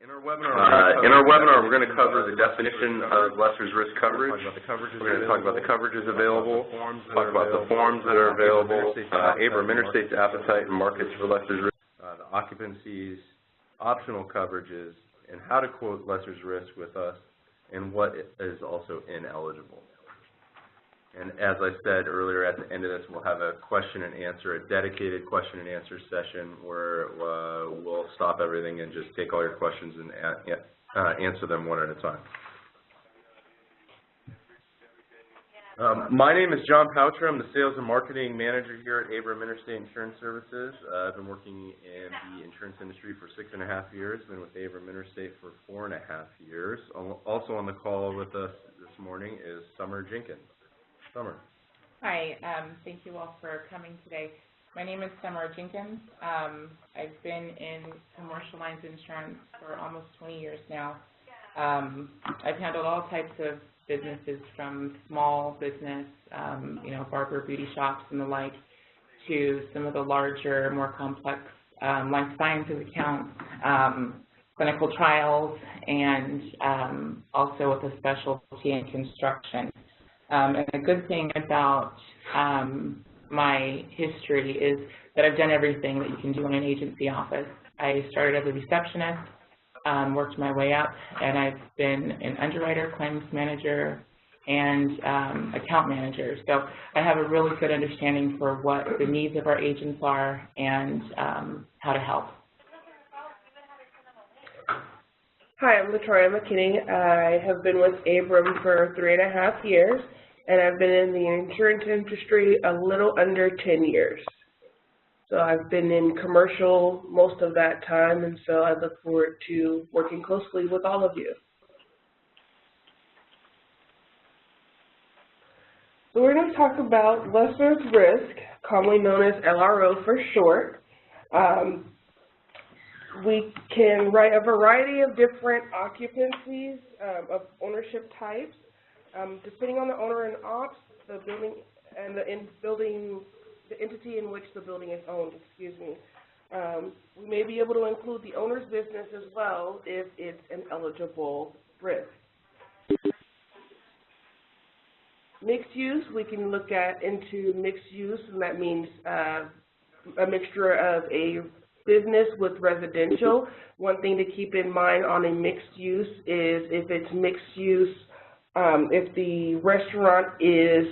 In our webinar, we're going to cover the definition of lessor's risk coverage. We're going to talk about the coverages available, talk about the forms that are available, Abram Interstate's appetite and markets for lessor's risk, the occupancies, optional coverages, and how to quote lessor's risk with us, and what is also ineligible. And as I said earlier, at the end of this, we'll have a question and answer, a dedicated question and answer session where we'll stop everything and just take all your questions and answer them one at a time. My name is John Poucher. I'm the Sales and Marketing Manager here at Abram Interstate Insurance Services. I've been working in the insurance industry for 6.5 years. Been with Abram Interstate for 4.5 years. Also on the call with us this morning is Summer Jenkins. Summer. Hi, thank you all for coming today. My name is Summer Jenkins. I've been in commercial lines insurance for almost 20 years now. I've handled all types of businesses from small business, barber, beauty shops and the like, to some of the larger, more complex life sciences accounts, clinical trials, and also with a specialty in construction. And the good thing about my history is that I've done everything that you can do in an agency office. I started as a receptionist, worked my way up, and I've been an underwriter, claims manager, and account manager. So I have a really good understanding for what the needs of our agents are and how to help. Hi, I'm latroyam. I have been with Abram for 3.5 years, and I've been in the insurance industry a little under 10 years. So I've been in commercial most of that time, and so I look forward to working closely with all of you. So we're going to talk about lessor's risk, commonly known as LRO for short. We can write a variety of different occupancies of ownership types, depending on the owner and ops, the building, and the entity in which the building is owned. We may be able to include the owner's business as well if it's an eligible risk. Mixed use, we can look into mixed use, and that means a mixture of a business with residential. One thing to keep in mind on a mixed use is if it's mixed use, if the restaurant is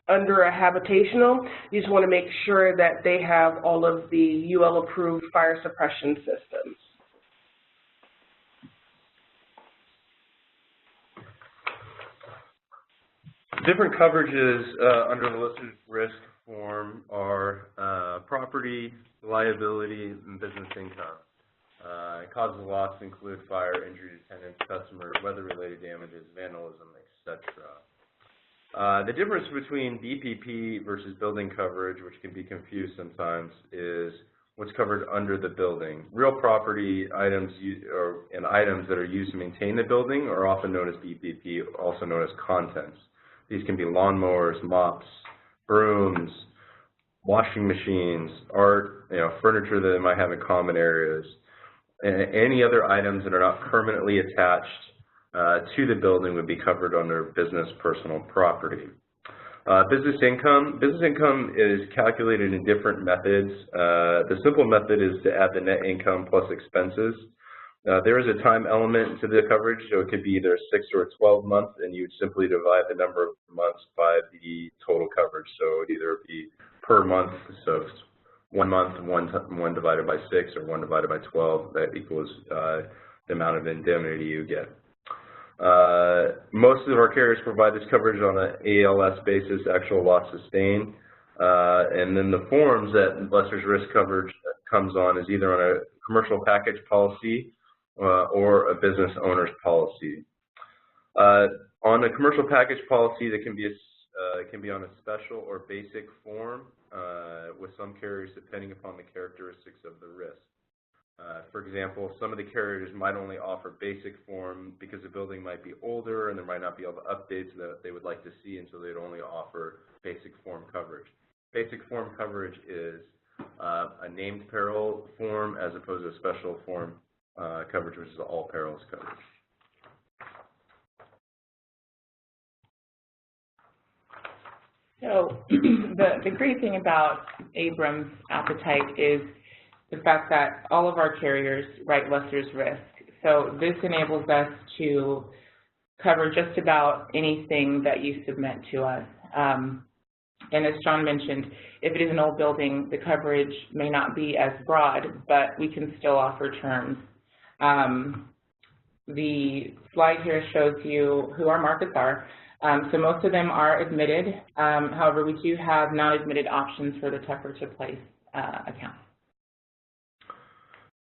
under a habitational, you just want to make sure that they have all of the UL approved fire suppression systems. Different coverages under the lessor's risk form are property, liability, and business income. Causes of loss include fire, injury to tenants, customers, weather-related damages, vandalism, etc. The difference between BPP versus building coverage, which can be confused sometimes, is what's covered under the building. Real property items and items that are used to maintain the building are often known as BPP, also known as contents. These can be lawnmowers, mops, brooms, washing machines, art, furniture that they might have in common areas, and any other items that are not permanently attached to the building would be covered under business personal property. Business income is calculated in different methods. The simple method is to add the net income plus expenses. There is a time element to the coverage, so it could be either 6 or 12 months, and you would simply divide the number of months by the total coverage. So it would either be per month, so 1 month, 1 divided by 6, or 1 divided by 12, that equals the amount of indemnity you get. Most of our carriers provide this coverage on an ALS basis, actual loss sustained, and then the forms that lessor's risk coverage comes on is either on a commercial package policy or a business owner's policy. On a commercial package policy, that can be on a special or basic form with some carriers depending upon the characteristics of the risk. For example, some of the carriers might only offer basic form because the building might be older and there might not be all the updates that they would like to see, and so they'd only offer basic form coverage. Basic form coverage is a named peril form as opposed to a special form coverage, which is all perils coverage. So the great thing about Abram's appetite is the fact that all of our carriers write lessor's risk. So this enables us to cover just about anything that you submit to us. And as John mentioned, if it is an old building, the coverage may not be as broad, but we can still offer terms. The slide here shows you who our markets are. So most of them are admitted. However, we do have non-admitted options for the tougher to place accounts.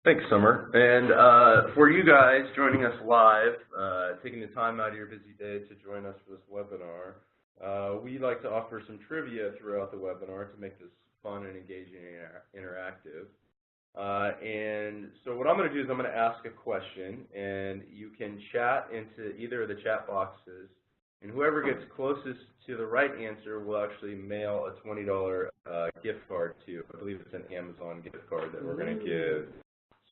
Thanks, Summer. And for you guys joining us live, taking the time out of your busy day to join us for this webinar, we like to offer some trivia throughout the webinar to make this fun and engaging and interactive. And so what I'm going to do is I'm going to ask a question, and you can chat into either of the chat boxes, and whoever gets closest to the right answer will actually mail a $20 gift card to you. I believe it's an Amazon gift card that we're going to give.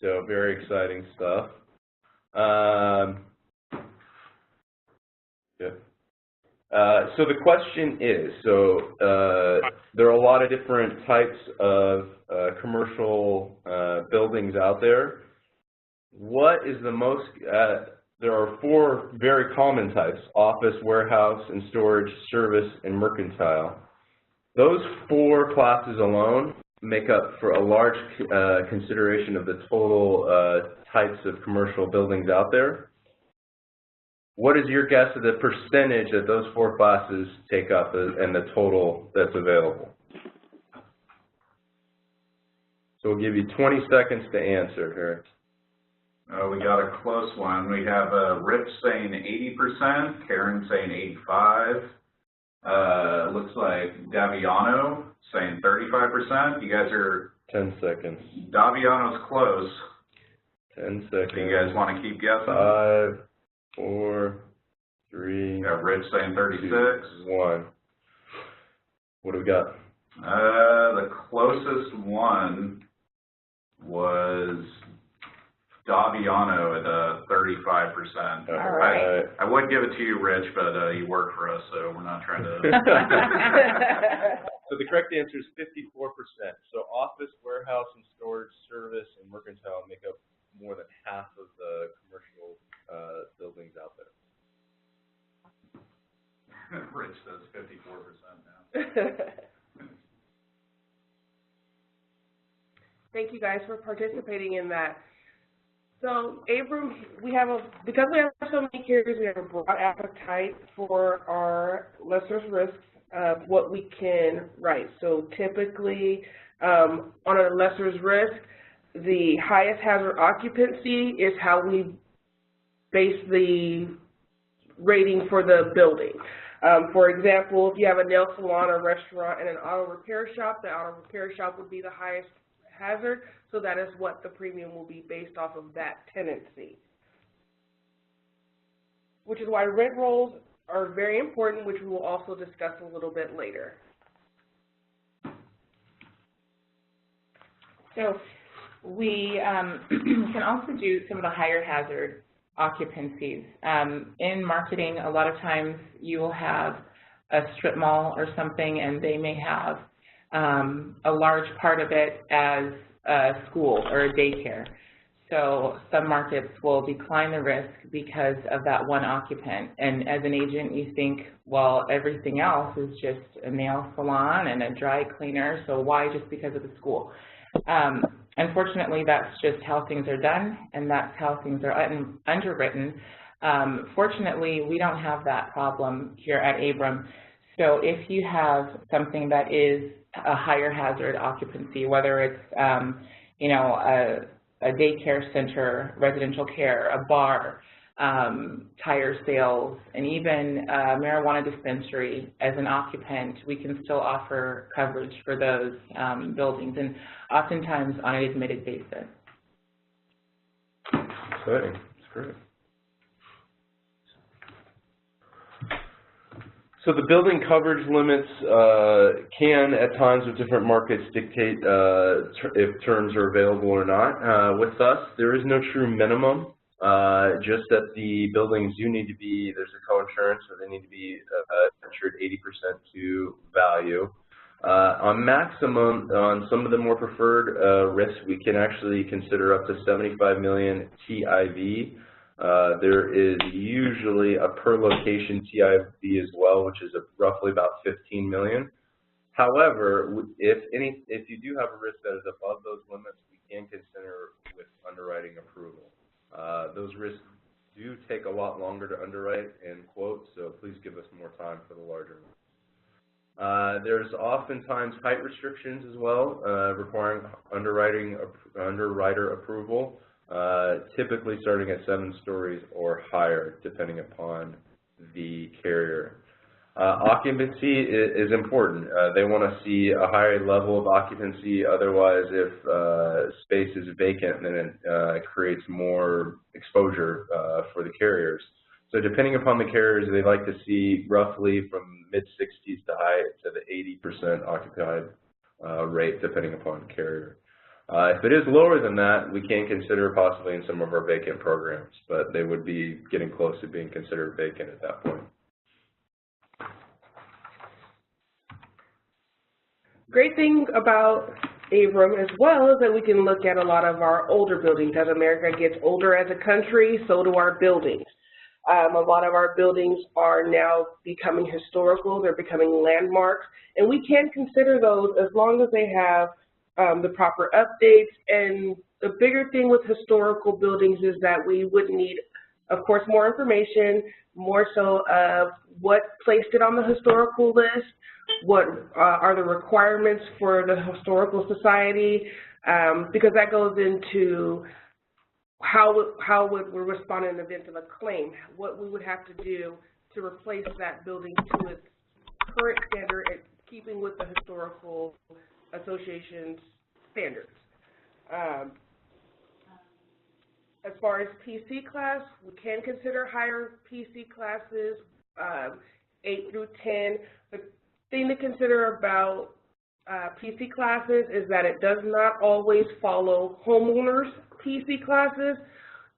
So very exciting stuff. So the question is, there are a lot of different types of commercial buildings out there. What is the most, there are 4 very common types: office, warehouse, and storage, service, and mercantile. Those 4 classes alone make up for a large consideration of the total types of commercial buildings out there. What is your guess of the percentage that those 4 classes take up and the total that's available? So we'll give you 20 seconds to answer here. We got a close one. We have Rich saying 80%, Karen saying 85%. Looks like Daviano saying 35%. You guys are 10 seconds. Daviano's close. 10 seconds. Do you guys want to keep guessing? 5, 4, 3. Got Rich saying 36. 2, 1. What do we got? The closest one was Daviano at 35%. All right. I would give it to you, Rich, but you work for us, so we're not trying to. So the correct answer is 54%. So office, warehouse, and storage, service, and mercantile make up more than half of the commercial buildings out there. Rich says 54% now. Thank you guys for participating in that. So, Abram, because we have so many carriers, we have a broad appetite for our lessor's risks of what we can write. So typically, on a lessor's risk, the highest hazard occupancy is how we base the rating for the building. For example, if you have a nail salon, a restaurant, and an auto repair shop, the auto repair shop would be the highest hazard, so that is what the premium will be based off of that tenancy. Which is why rent rolls are very important, which we will also discuss a little bit later. So we can also do some of the higher hazard occupancies. In marketing, a lot of times you will have a strip mall or something, and they may have a large part of it as a school or a daycare. So some markets will decline the risk because of that one occupant. And as an agent, you think, well, everything else is just a nail salon and a dry cleaner, so why just because of the school? Unfortunately, that's just how things are done, and that's how things are underwritten. Fortunately, we don't have that problem here at Abram. So if you have something that is a higher hazard occupancy, whether it's you know, a daycare center, residential care, a bar, tire sales, and even a marijuana dispensary as an occupant, we can still offer coverage for those buildings, and oftentimes on an admitted basis. Exciting. That's great. So the building coverage limits can, at times with different markets, dictate if terms are available or not. With us, there is no true minimum, just that the buildings do need to be, there's a co-insurance, so they need to be insured 80% to value. On maximum, on some of the more preferred risks, we can actually consider up to 75 million TIV. There is usually a per location TIV as well, which is roughly about 15 million. However, if you do have a risk that is above those limits, we can consider with underwriting approval. Those risks do take a lot longer to underwrite and quote, so please give us more time for the larger ones. There's oftentimes height restrictions as well, requiring underwriter approval. Typically starting at 7 stories or higher, depending upon the carrier. Occupancy is important. They want to see a higher level of occupancy. Otherwise, if space is vacant, then it creates more exposure for the carriers. So depending upon the carriers, they like to see roughly from mid-60s to high to the 80% occupied rate, depending upon the carrier. If it is lower than that, we can consider possibly in some of our vacant programs, but they would be getting close to being considered vacant at that point. Great thing about Abram as well is that we can look at a lot of our older buildings. As America gets older as a country, so do our buildings. A lot of our buildings are now becoming historical, they're becoming landmarks, and we can consider those as long as they have the proper updates. And the bigger thing with historical buildings is that we would need, of course, more information, more so of what placed it on the historical list, what are the requirements for the Historical Society, because that goes into how would we respond in the event of a claim, what we would have to do to replace that building to its current standard and keeping with the Historical Association's standards. As far as PC class, we can consider higher PC classes, 8 through 10. The thing to consider about PC classes is that it does not always follow homeowners' PC classes,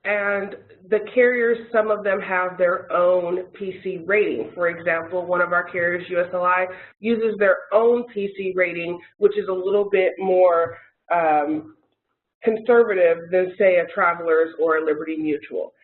and the carriers, some of them have their own PC rating. For example, one of our carriers, USLI, uses their own PC rating, which is a little bit more conservative than, say, a Travelers or a Liberty Mutual.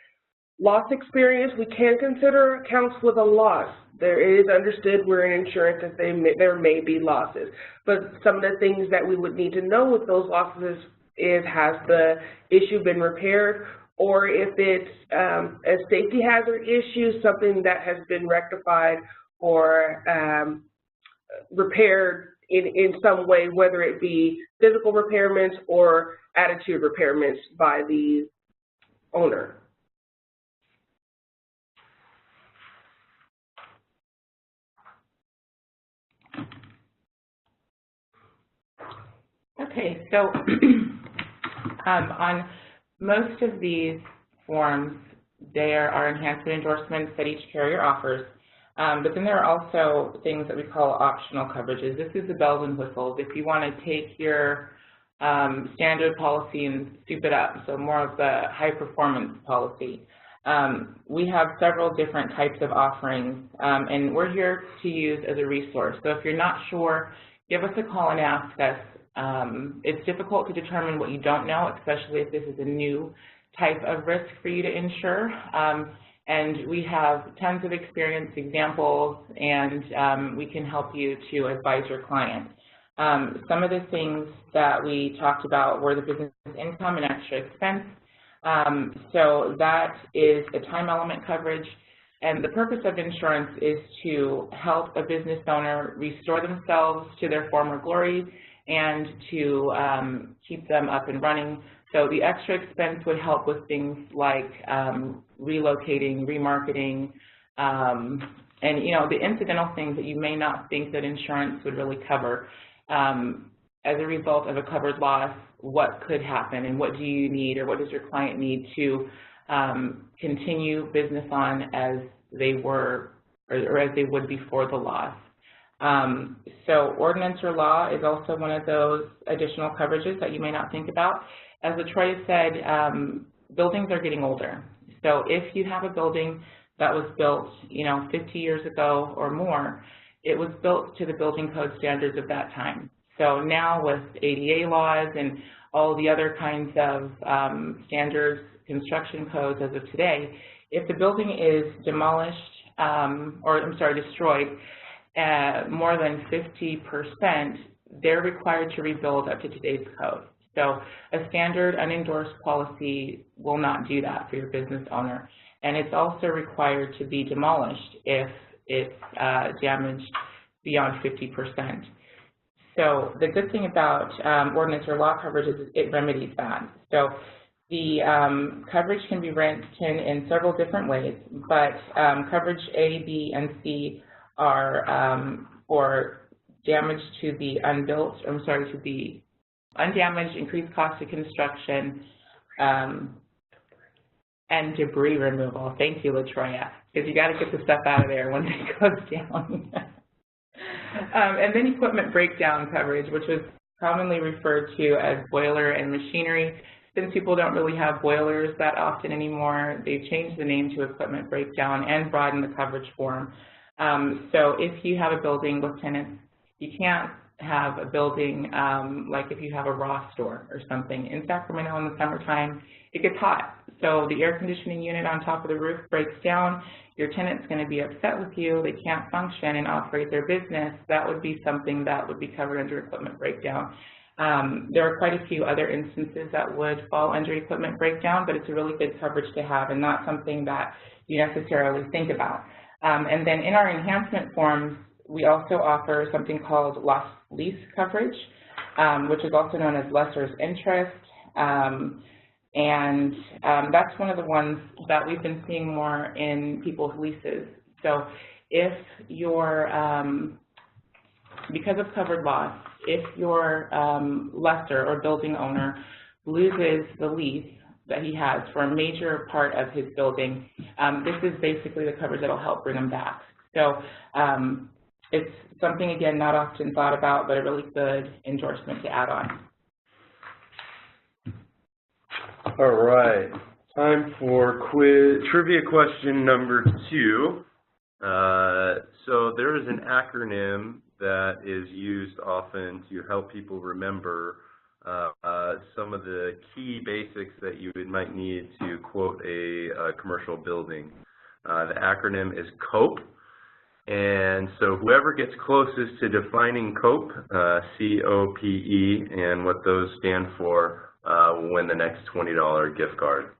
Loss experience, we can consider accounts with a loss. There is understood we're in insurance that there may be losses, but some of the things that we would need to know with those losses is, has the issue been repaired, or if it's a safety hazard issue, something that has been rectified or repaired in some way, whether it be physical repairments or attitude repairments by the owner. Okay, so on most of these forms, there are enhancement endorsements that each carrier offers, but then there are also things that we call optional coverages. This is the bells and whistles. If you want to take your standard policy and soup it up, so more of the high performance policy. We have several different types of offerings, and we're here to use as a resource. So if you're not sure, give us a call and ask us. It's difficult to determine what you don't know, especially if this is a new type of risk for you to insure. And we have tons of experience examples, and we can help you to advise your client. Some of the things that we talked about were the business income and extra expense. So that is a time element coverage, and the purpose of insurance is to help a business owner restore themselves to their former glory and to keep them up and running. So the extra expense would help with things like relocating, remarketing, and the incidental things that you may not think that insurance would really cover. As a result of a covered loss, what could happen and what do you need or what does your client need to continue business on as they were or as they would before the loss. So ordinance or law is also one of those additional coverages that you may not think about. As LaTroya said, buildings are getting older. So if you have a building that was built, 50 years ago or more, it was built to the building code standards of that time. So now with ADA laws and all the other kinds of standards, construction codes as of today, if the building is demolished, destroyed, more than 50%, they're required to rebuild up to today's code. So a standard unendorsed policy will not do that for your business owner. And it's also required to be demolished if it's damaged beyond 50%. So the good thing about ordinance or law coverage is it remedies that. So the coverage can be written in several different ways, but coverage A, B, and C are for damage to the to the undamaged, increased cost of construction, and debris removal. Thank you, LaTroya, because you got to get the stuff out of there when it goes down. And then equipment breakdown coverage, which is commonly referred to as boiler and machinery. Since people don't really have boilers that often anymore, they've changed the name to equipment breakdown and broadened the coverage form. So if you have a building with tenants, you can't have a building like if you have a raw store or something. In Sacramento in the summertime, it gets hot. So the air conditioning unit on top of the roof breaks down. Your tenant's going to be upset with you. They can't function and operate their business. That would be something that would be covered under equipment breakdown. There are quite a few other instances that would fall under equipment breakdown, but it's a really good coverage to have and not something that you necessarily think about. And then in our enhancement forms, we also offer something called loss lease coverage, which is also known as lessor's interest. And that's one of the ones that we've been seeing more in people's leases. So if you're, because of covered loss, if your lessor or building owner loses the lease that he has for a major part of his building, this is basically the coverage that will help bring them back. So it's something, again, not often thought about, but a really good endorsement to add on. All right, time for trivia question number 2. So there is an acronym that is used often to help people remember some of the key basics that you might need to quote a commercial building. The acronym is COPE, and so whoever gets closest to defining COPE, C-O-P-E, and what those stand for, will win the next $20 gift card.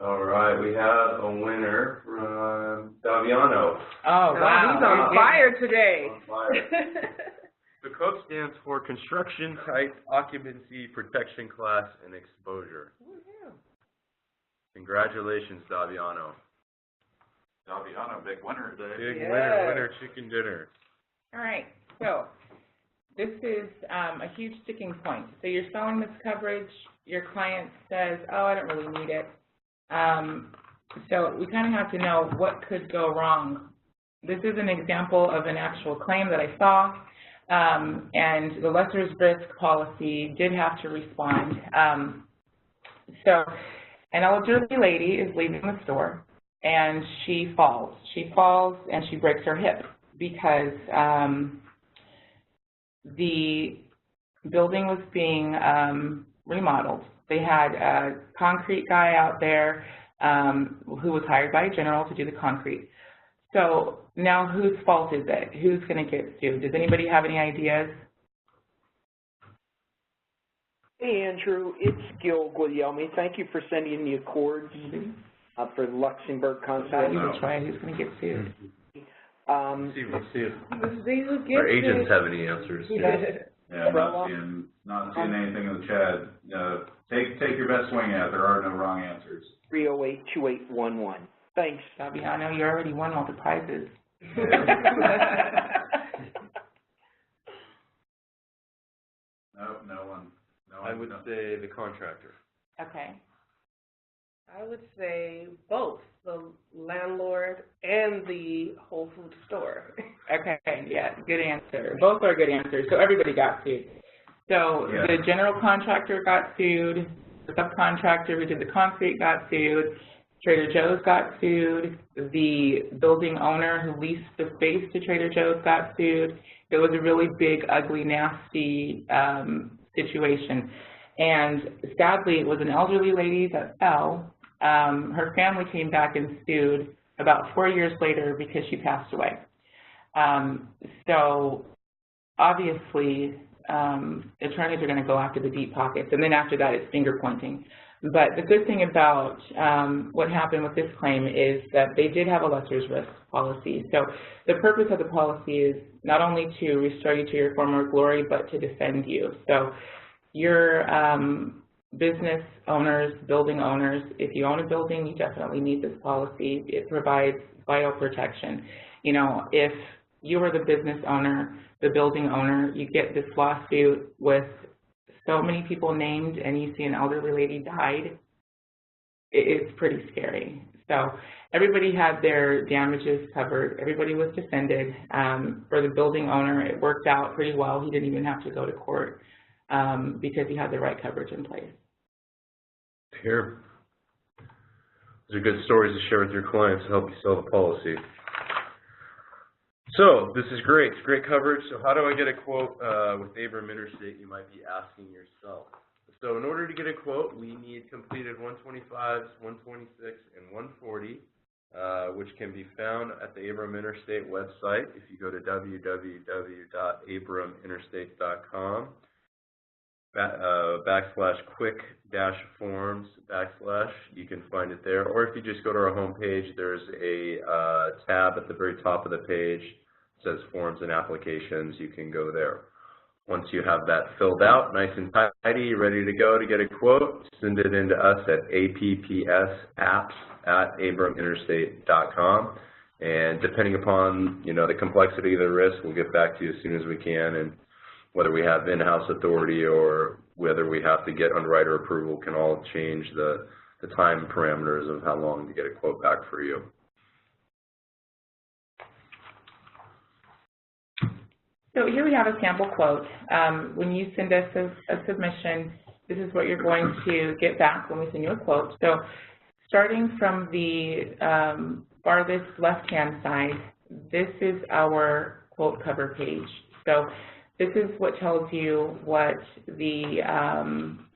All right, we have a winner from Daviano. Oh, wow. He's on fire today. On fire. The COPE stands for Construction Type, Occupancy, Protection Class, and Exposure. Congratulations, Daviano. Daviano, big winner today. Big winner, chicken dinner. All right, so this is a huge sticking point. So you're selling this coverage, your client says, oh, I don't really need it. So we kind of have to know what could go wrong. This is an example of an actual claim that I saw, and the lessor's risk policy did have to respond. So an elderly lady is leaving the store, and she falls. She falls, and she breaks her hip because the building was being remodeled. They had a concrete guy out there who was hired by a general to do the concrete. So now whose fault is it? Who's going to get sued? Does anybody have any ideas? Hey, Andrew, it's Gil Guglielmi. Thank you for sending the accords for the Luxembourg consulate. You will try. Who's going to get sued? Let's see if Our agents have any answers. Yeah, I'm not seeing anything in the chat. Take your best swing at it. There are no wrong answers. 308-2811. Thanks. Fabiano, you already won all the prizes. Nope, no one. I would say the contractor. Okay. I would say both, the landlord and the Whole Foods store. Okay, yeah, good answer. Both are good answers. So everybody got sued. So the general contractor got sued, the subcontractor who did the concrete got sued, Trader Joe's got sued, the building owner who leased the space to Trader Joe's got sued. It was a really big, ugly, nasty situation. And sadly, it was an elderly lady that fell. Her family came back and sued about 4 years later because she passed away. So obviously, attorneys are going to go after the deep pockets, and then after that, it's finger pointing. But the good thing about what happened with this claim is that they did have a lessor's risk policy. So the purpose of the policy is not only to restore you to your former glory, but to defend you. So your business owners, building owners, if you own a building, you definitely need this policy. It provides vital protection. You know, if you are the business owner, the building owner, you get this lawsuit with so many people named and you see an elderly lady died, it's pretty scary. So everybody had their damages covered. Everybody was defended. For the building owner, it worked out pretty well. He didn't even have to go to court because he had the right coverage in place. Here. Those are good stories to share with your clients to help you sell the policy. So this is great. It's great coverage. So how do I get a quote with Abram Interstate, you might be asking yourself. So in order to get a quote, we need completed 125s, 126, and 140, which can be found at the Abram Interstate website. If you go to www.abraminterstate.com, /quick-forms, you can find it there. Or if you just go to our homepage, there's a tab at the very top of the page. It says Forms and Applications. You can go there. Once you have that filled out, nice and tidy, ready to go to get a quote, send it in to us at appsapps@abraminterstate.com. And depending upon, you know, the complexity of the risk, we'll get back to you as soon as we can. And whether we have in-house authority or whether we have to get underwriter approval can all change the time parameters of how long to get a quote back for you. So here we have a sample quote. When you send us a submission, this is what you're going to get back when we send you a quote. So starting from the farthest left-hand side, this is our quote cover page. So this is what tells you what the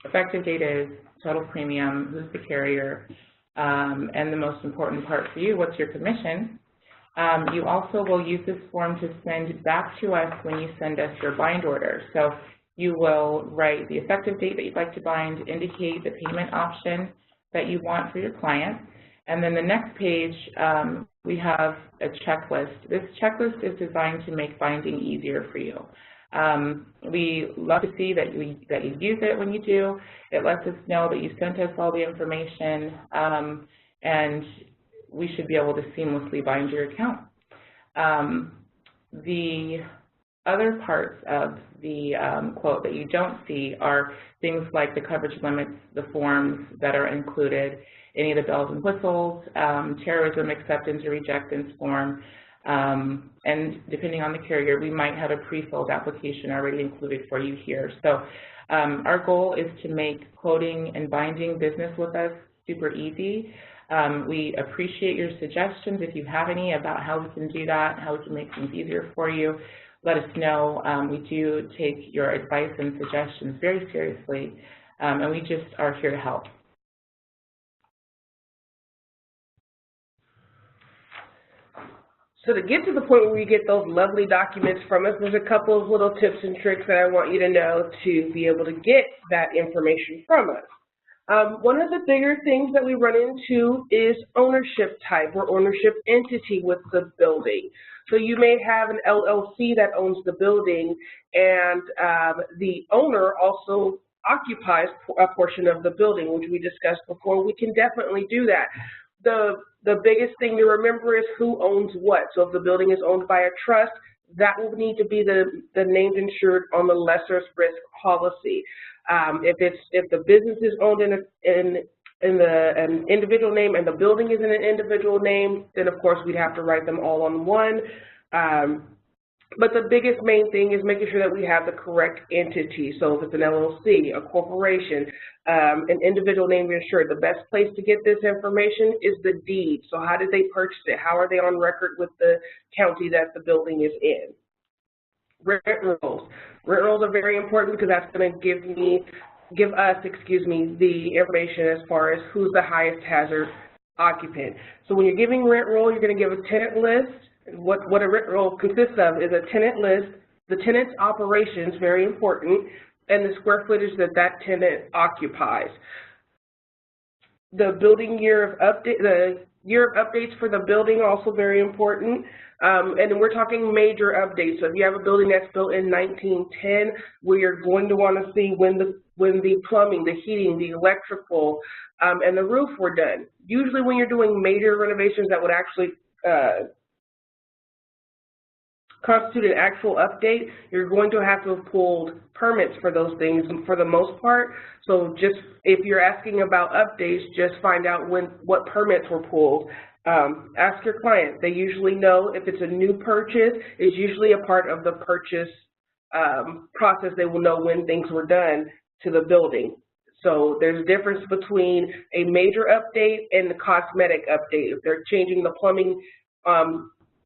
effective date is, total premium, who's the carrier, and the most important part for you, what's your commission. You also will use this form to send back to us when you send us your bind order. So you will write the effective date that you'd like to bind, indicate the payment option that you want for your client, and then the next page, we have a checklist. This checklist is designed to make binding easier for you. We love to see that you use it when you do. It lets us know that you sent us all the information, and we should be able to seamlessly bind your account. The other parts of the quote that you don't see are things like the coverage limits, the forms that are included, any of the bells and whistles, terrorism acceptance or rejectance form, and depending on the carrier, we might have a pre-filled application already included for you here. So our goal is to make quoting and binding business with us super easy. We appreciate your suggestions. If you have any about how we can do that, how we can make things easier for you, let us know. We do take your advice and suggestions very seriously, and we just are here to help. So to get to the point where you get those lovely documents from us, there's a couple of little tips and tricks that I want you to know to be able to get that information from us. One of the bigger things that we run into is ownership type or ownership entity with the building. So you may have an LLC that owns the building, and the owner also occupies a portion of the building, which we discussed before. We can definitely do that. The biggest thing to remember is who owns what. So if the building is owned by a trust, that will need to be the named insured on the lessor's risk policy. If the business is owned in an individual name and the building is in an individual name, then of course we'd have to write them all on one. But the biggest main thing is making sure that we have the correct entity. So if it's an LLC, a corporation, an individual named insured, the best place to get this information is the deed. So how did they purchase it? How are they on record with the county that the building is in? Rent rolls. Rent rolls are very important because that's going to give us the information as far as who's the highest hazard occupant. So when you're giving rent roll, you're going to give a tenant list. What a rent roll consists of is a tenant list, the tenant's operations, very important, and the square footage that that tenant occupies. The building year of update, the year of updates for the building, also very important. And we're talking major updates. So if you have a building that's built in 1910, where you're going to want to see when the plumbing, the heating, the electrical, and the roof were done. Usually when you're doing major renovations that would actually constitute an actual update, you're going to have to have pulled permits for those things for the most part. So just if you're asking about updates, just find out what permits were pulled. Ask your client. They usually know if it's a new purchase. It's usually a part of the purchase process. They will know when things were done to the building. So there's a difference between a major update and the cosmetic update. If they're changing the plumbing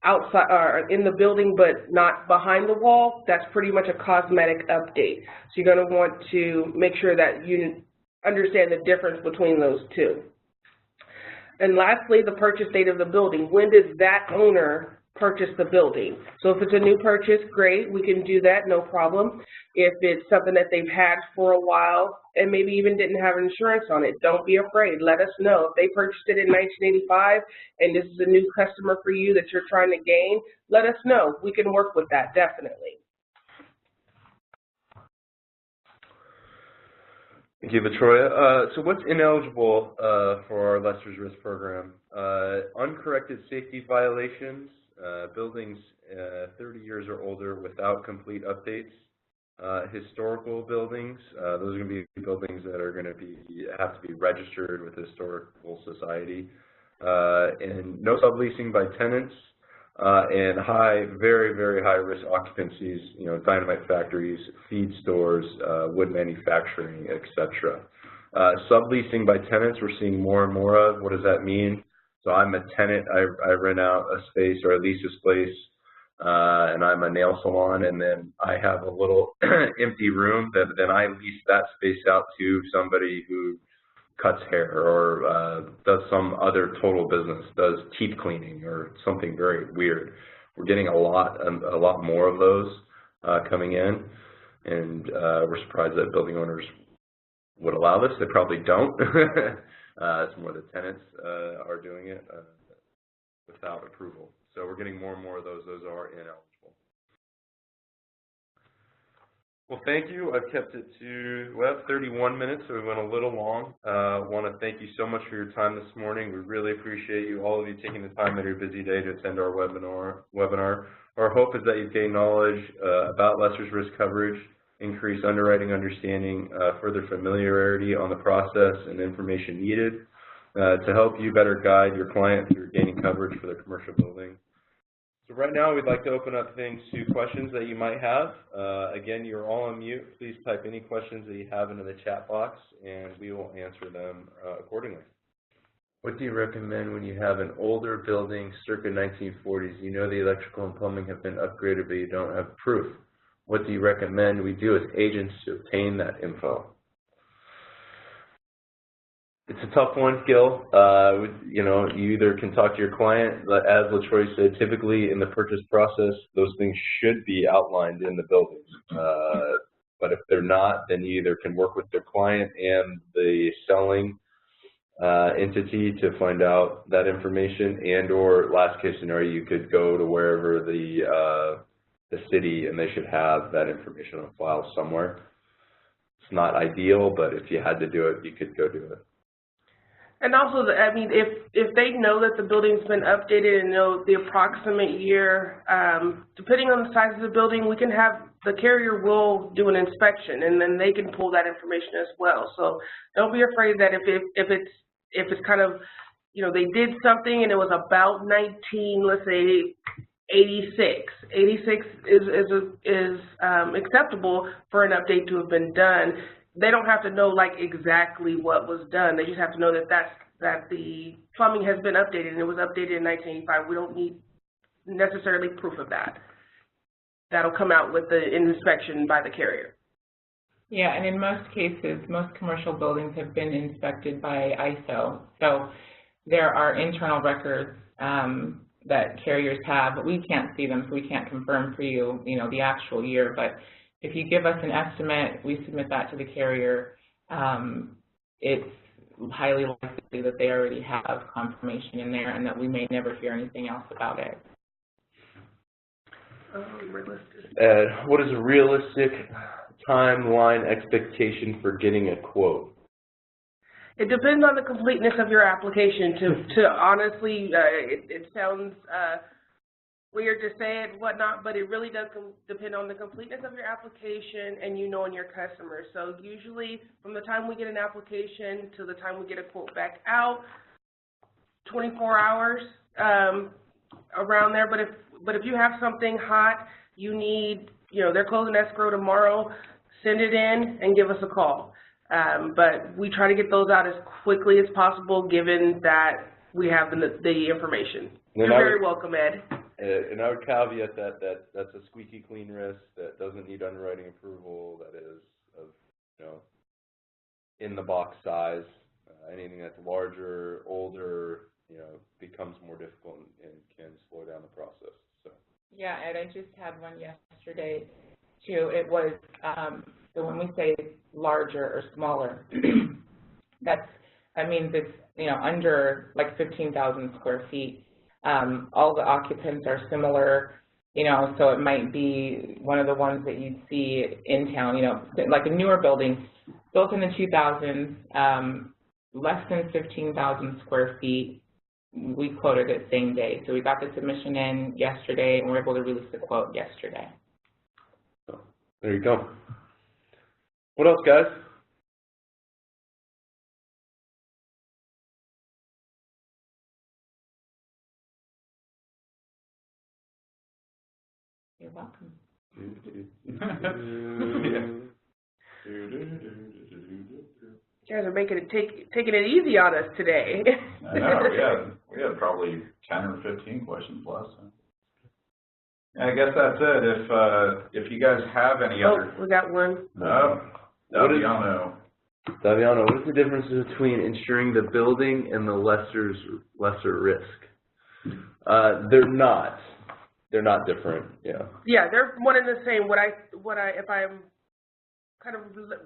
outside or in the building but not behind the wall, that's pretty much a cosmetic update. So you're going to want to make sure that you understand the difference between those two. And lastly, the purchase date of the building. When did that owner purchase the building? So if it's a new purchase, great, we can do that, no problem. If it's something that they've had for a while and maybe even didn't have insurance on it, don't be afraid. Let us know. If they purchased it in 1985 and this is a new customer for you that you're trying to gain, let us know. We can work with that, definitely. Thank you, Latroya. So what's ineligible for our Lessor's Risk Program? Uncorrected safety violations, buildings 30 years or older without complete updates, historical buildings, those are going to be buildings that are going to have to be registered with the Historical Society, and no subleasing by tenants, and very, very high risk occupancies, you know, dynamite factories, feed stores, wood manufacturing, etc. Subleasing by tenants, we're seeing more and more of. What does that mean? So I'm a tenant, I rent out a space or I lease a space, and I'm a nail salon, and then I have a little empty room that then I lease that space out to somebody who cuts hair or does some other total business, does teeth cleaning or something very weird. We're getting a lot more of those coming in, and we're surprised that building owners would allow this. They probably don't. It's more the tenants are doing it without approval. So we're getting more and more of those. Those are ineligible. Well, thank you. I've kept it to, well, 31 minutes, so we went a little long. I want to thank you so much for your time this morning. We really appreciate you, all of you, taking the time out of your busy day to attend our webinar. Our hope is that you've gained knowledge about Lessor's risk coverage, increased underwriting understanding, further familiarity on the process and information needed to help you better guide your client through gaining coverage for their commercial building. So right now, we'd like to open up things to questions that you might have. Again, you're all on mute. Please type any questions that you have into the chat box, and we will answer them accordingly. What do you recommend when you have an older building, circa 1940s? You know the electrical and plumbing have been upgraded, but you don't have proof. What do you recommend we do as agents to obtain that info? It's a tough one, Gil. You know, you either can talk to your client, as LaTroy said, typically in the purchase process, those things should be outlined in the buildings. But if they're not, then you either can work with their client and the selling entity to find out that information, and or last case scenario, you could go to wherever the city, and they should have that information on file somewhere. It's not ideal, but if you had to do it, you could go do it. And also, I mean, if they know that the building's been updated and know the approximate year, depending on the size of the building, we can have, the carrier will do an inspection, and then they can pull that information as well. So don't be afraid that if it's if it's kind of, you know, they did something and it was about 19, let's say 86. 86 is acceptable for an update to have been done. They don't have to know like exactly what was done. They just have to know that that the plumbing has been updated and it was updated in 1985. We don't need necessarily proof of that. That'll come out with the inspection by the carrier. Yeah, and in most cases, most commercial buildings have been inspected by ISO. So there are internal records that carriers have, but we can't see them, so we can't confirm for you, you know, the actual year. But if you give us an estimate, we submit that to the carrier. It's highly likely that they already have confirmation in there and that we may never hear anything else about it. Ed, what is a realistic timeline expectation for getting a quote? It depends on the completeness of your application. To honestly, it sounds weird to say it, whatnot, but it really does depend on the completeness of your application and you knowing your customers. So usually, from the time we get an application to the time we get a quote back out, 24 hours around there. But if you have something hot, you need, you know, they're closing escrow tomorrow, send it in and give us a call. But we try to get those out as quickly as possible, given that we have the information. You're very welcome, Ed. And I would caveat that's a squeaky clean risk that doesn't need underwriting approval, that is of, you know, in the box size. Anything that's larger, older, you know, becomes more difficult and can slow down the process. So. Yeah, Ed, I just had one yesterday too. It was so when we say larger or smaller, that means it's, you know, under like 15,000 square feet. All the occupants are similar, you know, so it might be one of the ones that you'd see in town, you know, like a newer building built in the 2000s, less than 15,000 square feet. We quoted it same day. So we got the submission in yesterday and we're able to release the quote yesterday. So, there you go. What else, guys? You're welcome. You guys are making it taking it easy on us today. I know, we had probably 10 or 15 questions last time. I guess that's it. If you guys have any other. We got one. Daviano, what is the difference between insuring the building and the lesser risk? They're not different. Yeah. Yeah, they're one and the same. If I'm kind of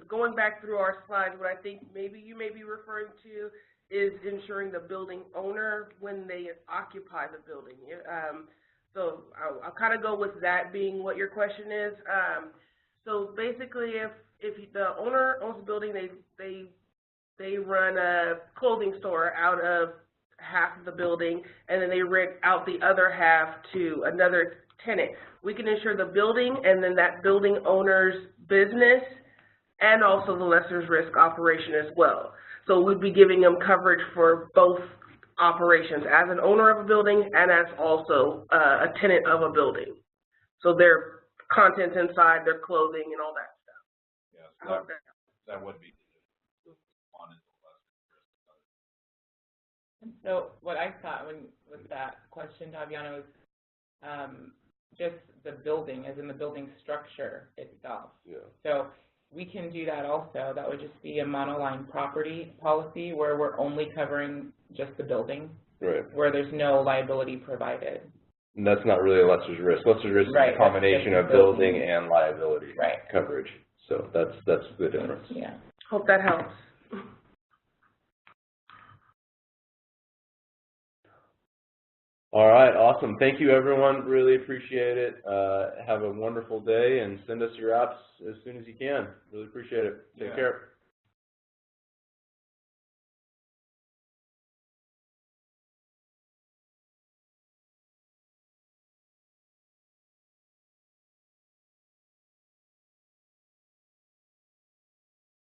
going back through our slides, what I think maybe you may be referring to is insuring the building owner when they occupy the building. So I'll kind of go with that being what your question is. So basically, if the owner owns the building, they run a clothing store out of half of the building, and then they rent out the other half to another tenant. We can insure the building and then that building owner's business and also the lessor's risk operation as well. So we'd be giving them coverage for both operations, as an owner of a building and as also a tenant of a building. So their contents inside, their clothing, and all that stuff. Yes, that would be one is the lesser risk. So what I thought with that question, Daviano, was just the building, as in the building structure itself. Yeah. So we can do that also. That would just be a monoline property policy where we're only covering just the building, right, where there's no liability provided. And that's not really a lessor's risk. Lessor's risk is a combination of building and liability coverage. So that's the difference. Yeah. Hope that helps. All right, awesome. Thank you, everyone. Really appreciate it. Have a wonderful day, and send us your apps as soon as you can. Really appreciate it. Take care.